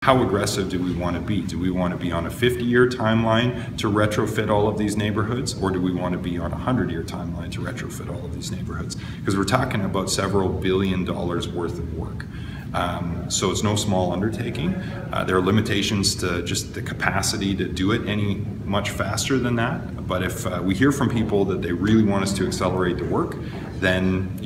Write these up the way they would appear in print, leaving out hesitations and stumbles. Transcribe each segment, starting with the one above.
How aggressive do we want to be? Do we want to be on a 50-year timeline to retrofit all of these neighborhoods, or do we want to be on a 100-year timeline to retrofit all of these neighborhoods? Because we're talking about several $1 billion worth of work. So it's no small undertaking. There are limitations to just the capacity to do it any much faster than that. But if we hear from people that they really want us to accelerate the work, then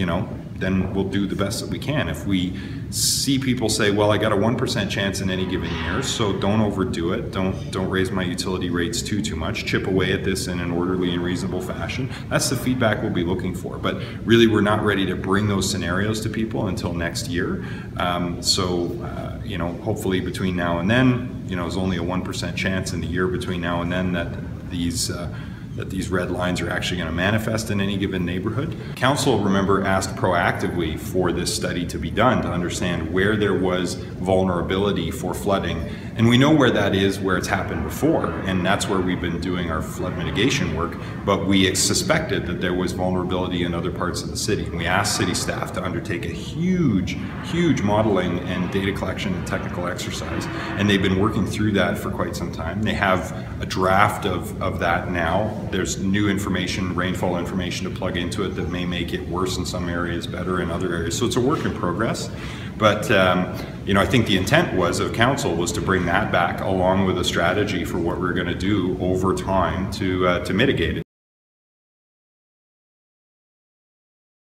then we'll do the best that we can. If we see people say, well, I got a 1% chance in any given year, so don't overdo it, don't raise my utility rates too much, chip away at this in an orderly and reasonable fashion. That's the feedback we'll be looking for. But really, we're not ready to bring those scenarios to people until next year. Hopefully between now and then, there's only a 1% chance in the year between now and then that these red lines are actually going to manifest in any given neighborhood. Council, remember, asked proactively for this study to be done to understand where there was vulnerability for flooding. And we know where that is, where it's happened before, and that's where we've been doing our flood mitigation work, but we suspected that there was vulnerability in other parts of the city. And we asked city staff to undertake a huge modeling and data collection and technical exercise, and they've been working through that for quite some time. They have a draft of that now. There's new information, rainfall information to plug into it that may make it worse in some areas, better in other areas. So it's a work in progress. But I think the intent of council was to bring that back along with a strategy for what we're going to do over time to mitigate it.